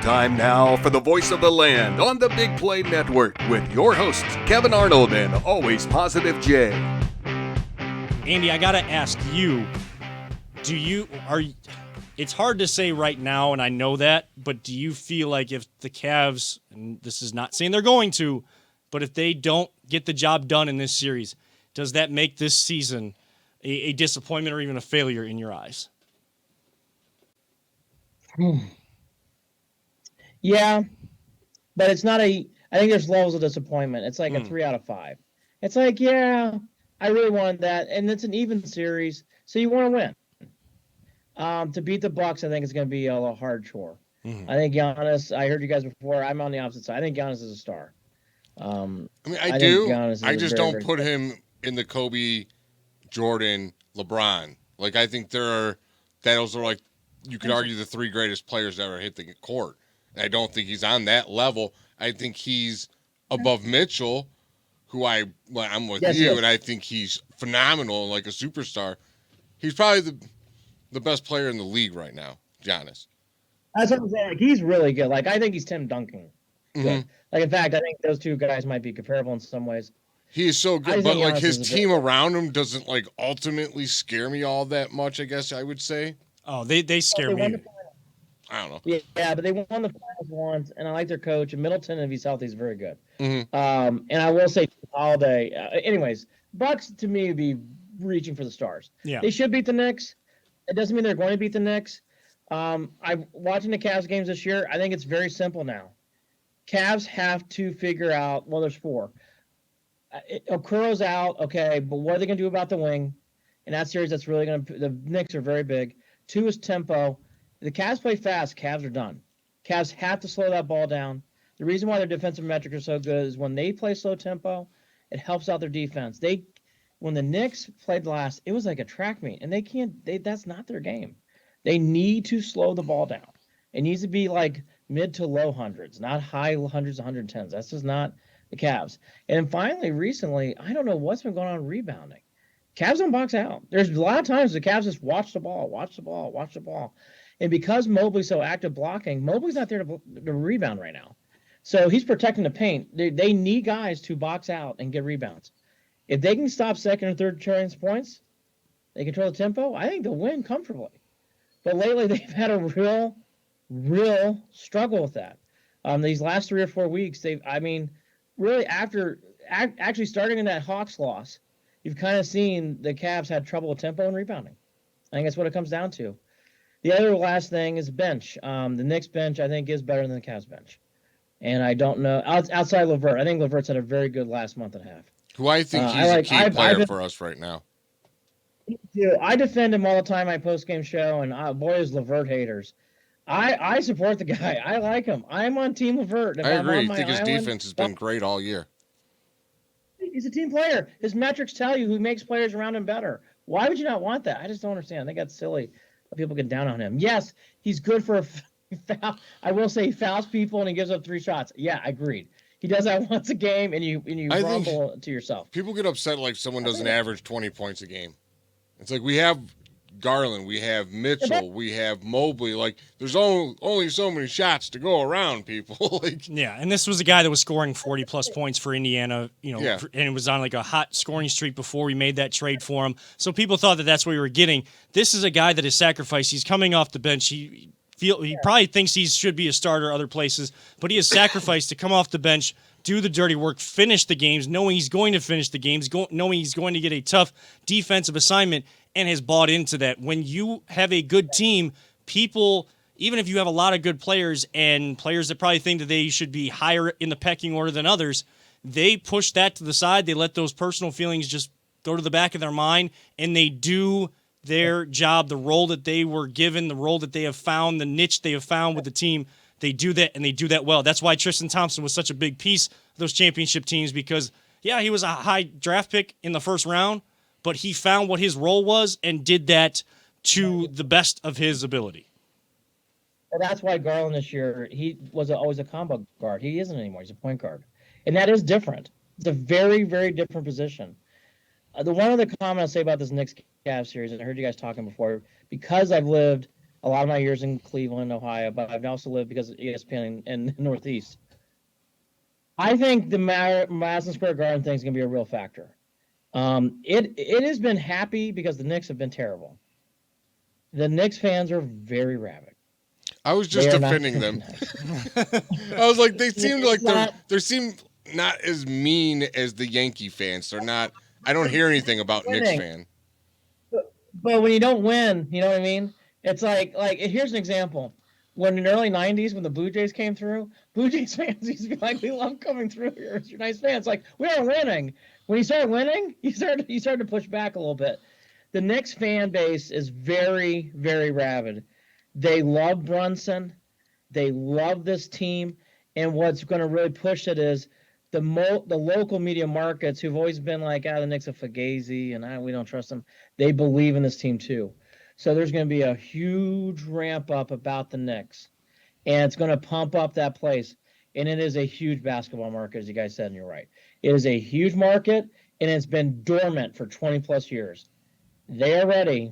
Time now for the voice of the land on the Big Play Network with your hosts, Kevin Arnold and Always Positive Jay. Andy, I got to ask you, it's hard to say right now, and I know that, but do you feel like if the Cavs, and this is not saying they're going to, but if they don't get the job done in this series, does that make this season a disappointment or even a failure in your eyes? Yeah, but it's not I think there's levels of disappointment. It's like a 3 out of 5. It's like, yeah, I really wanted that, and it's an even series, so you want to win. To beat the Bucks, I think it's going to be a hard chore. Mm-hmm. I think Giannis. I heard you guys before. I'm on the opposite side. I think Giannis is a star. I do. I just don't put him in the Kobe, Jordan, LeBron. Like I think those are like you could argue the 3 greatest players that ever hit the court. And I don't think he's on that level. I think he's above Mitchell, who I'm with you, and I think he's phenomenal, like a superstar. He's probably the best player in the league right now, Giannis. That's what I'm saying. Like, he's really good. Like, I think he's Tim Duncan. Mm-hmm. Like, in fact, I think those two guys might be comparable in some ways. He is so good, but like his team around him doesn't like ultimately scare me all that much, I guess I would say. Oh, they scare me. I don't know. Yeah, but they won the finals once, and I like their coach. And Middleton, if he's healthy, is very good. Mm-hmm. And I will say Holiday. Anyways, Bucks to me would be reaching for the stars. Yeah, they should beat the Knicks. It doesn't mean they're going to beat the Knicks. I'm watching the Cavs games this year. I think it's very simple now. Cavs have to figure out. Well, there's 4. Okuro's out, okay, but what are they going to do about the wing? In that series, that's really going to. The Knicks are very big. 2 is tempo. The Cavs play fast. Cavs are done. Cavs have to slow that ball down. The reason why their defensive metrics are so good is when they play slow tempo, it helps out their defense. When the Knicks played last, it was like a track meet, and that's not their game. They need to slow the ball down. It needs to be like mid to low hundreds, not high hundreds, 110s. That's just not the Cavs. And finally, recently, I don't know what's been going on rebounding. Cavs don't box out. There's a lot of times the Cavs just watch the ball. And because Mobley's so active blocking, Mobley's not there to rebound right now. So he's protecting the paint. They need guys to box out and get rebounds. If they can stop second or third chance points, they control the tempo, I think they'll win comfortably. But lately they've had a real struggle with that. These last 3 or 4 weeks, really after actually starting in that Hawks loss, you've kind of seen the Cavs had trouble with tempo and rebounding. I think that's what it comes down to. The other last thing is bench. The Knicks bench, I think, is better than the Cavs bench. And I don't know. Outside LeVert, I think LeVert's had a very good last month and a half. Who I think he's a key player for us right now. I defend him all the time on my post-game show, and boy, is LeVert haters. I support the guy. I like him. I'm on Team LeVert. I agree. I think his defense has been great all year. He's a team player. His metrics tell you who makes players around him better. Why would you not want that? I just don't understand. I think that's silly. People get down on him. Yes, he's good for a foul. I will say he fouls people and he gives up 3 shots. Yeah, agreed. He does that once a game, and you rumble to yourself. People get upset like someone doesn't average 20 points a game. It's like we have Garland, we have Mitchell, we have Mobley. Like there's only so many shots to go around, people. Yeah, and this was a guy that was scoring 40-plus points for Indiana, and it was on like a hot scoring streak before we made that trade for him. So people thought that that's what we were getting. This is a guy that is sacrificed. He's coming off the bench. He probably thinks he should be a starter other places, but he has sacrificed to come off the bench, do the dirty work, finish the games, knowing he's going to finish the games, knowing he's going to get a tough defensive assignment, and has bought into that. When you have a good team, people, even if you have a lot of good players and players that probably think that they should be higher in the pecking order than others, they push that to the side. They let those personal feelings just go to the back of their mind, and they do their job, the role that they were given, the role that they have found, the niche they have found with the team. They do that, and they do that well. That's why Tristan Thompson was such a big piece of those championship teams because, yeah, he was a high draft pick in the first round, but he found what his role was and did that to the best of his ability. And that's why Garland this year, he was always a combo guard. He isn't anymore. He's a point guard. And that is different. It's a very, very different position. The one other comment I'll say about this Knicks Cavs series, and I heard you guys talking before, because I've lived a lot of my years in Cleveland, Ohio, but I've also lived because of ESPN in the Northeast. I think the Madison Square Garden thing is going to be a real factor. It has been happy because the Knicks have been terrible. The Knicks fans are very rabid. I was just defending them. I was like, they seemed like they seem not as mean as the Yankee fans. They're not. I don't hear anything about Knicks fan. But when you don't win, you know what I mean? It's like here's an example. When in the early 90s, when the Blue Jays came through, Blue Jays fans used to be like, we love coming through here. You're nice fans. Like, we are winning. When you start winning, you start to push back a little bit. The Knicks fan base is very, very rabid. They love Brunson. They love this team. And what's going to really push it is the local media markets who've always been like, the Knicks are fugazi and we don't trust them. They believe in this team too. So there's going to be a huge ramp up about the Knicks. And it's going to pump up that place. And it is a huge basketball market, as you guys said, and you're right. It is a huge market, and it's been dormant for 20 plus years. They are ready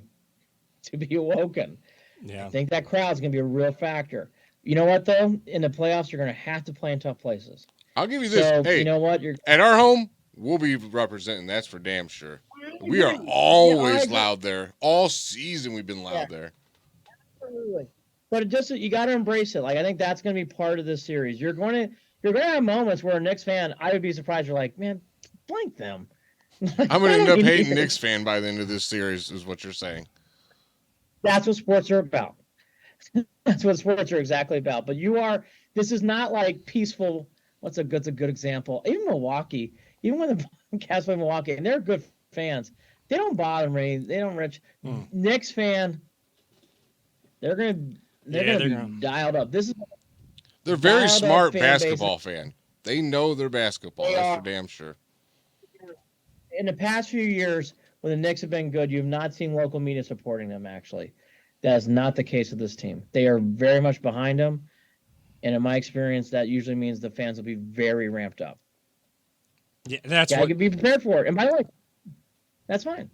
to be awoken. Yeah. I think that crowd's going to be a real factor. You know what, though? In the playoffs, you're going to have to play in tough places. I'll give you this. So, hey, you know what? At our home, we'll be representing. That's for damn sure. We are always loud there. All season we've been loud there. Absolutely. But you got to embrace it. Like, I think that's going to be part of this series. You're going to have moments where a Knicks fan, I would be surprised. You're like, man, blank them. I'm going to end up hating Knicks fan by the end of this series, is what you're saying. That's what sports are about. That's what sports are exactly about. But this is not like peaceful. What's a good example? Even Milwaukee, even when the Cavs play Milwaukee, and they're good fans, they don't bother me. They don't reach. Knicks fan, they're gonna be dialed up. They're very smart basketball fan. They know their basketball. That's for damn sure. In the past few years, when the Knicks have been good, you have not seen local media supporting them, actually. That is not the case with this team. They are very much behind them. And in my experience, that usually means the fans will be very ramped up. Yeah, I can be prepared for it. And by the way, that's fine.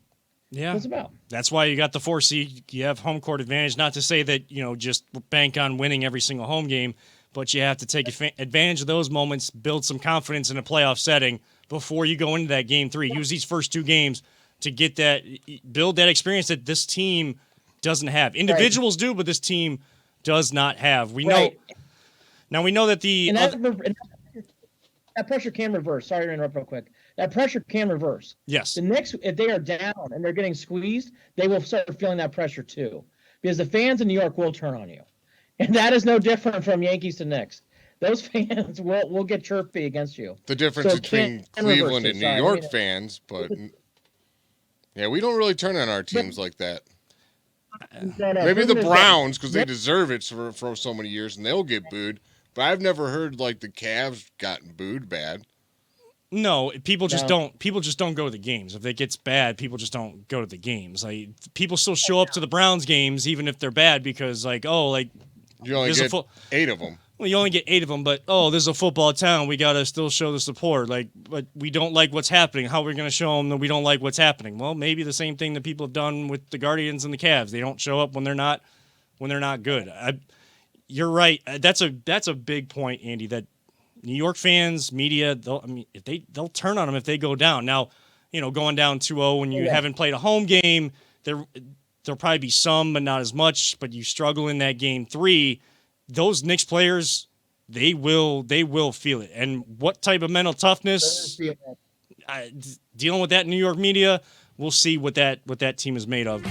Yeah. That's about. That's why you got the 4 seed. You have home court advantage. Not to say that, just bank on winning every single home game, but you have to take advantage of those moments, build some confidence in a playoff setting before you go into that game 3. Use these first 2 games to build that experience that this team doesn't have. Individuals do, but this team does not have. We know. Now we know that that pressure can reverse. Sorry to interrupt real quick. That pressure can reverse. Yes. The Knicks, if they are down and they're getting squeezed, they will start feeling that pressure too, because the fans in New York will turn on you, and that is no different from Yankees to Knicks. Those fans will get chirpy against you. The difference between Cleveland and New York fans, but yeah, we don't really turn on our teams like that. Maybe the Browns, because they deserve it for so many years, and they'll get booed. But I've never heard like the Cavs gotten booed bad. No, people just don't go to the games. If it gets bad, people just don't go to the games. Like, people still show up to the Browns games even if they're bad, because you only get 8 of them. Well, you only get 8 of them, but there's a football town. We gotta still show the support. But we don't like what's happening. How are we gonna show them that we don't like what's happening? Well, maybe the same thing that people have done with the Guardians and the Cavs. They don't show up when they're not good. You're right. That's a big point, Andy. That New York fans, media, they'll turn on them if they go down. Now, going down 2-0 when you haven't played a home game, there'll probably be some, but not as much. But you struggle in that game 3. Those Knicks players, they will feel it. And what type of mental toughness, dealing with that New York media, we'll see what that team is made of.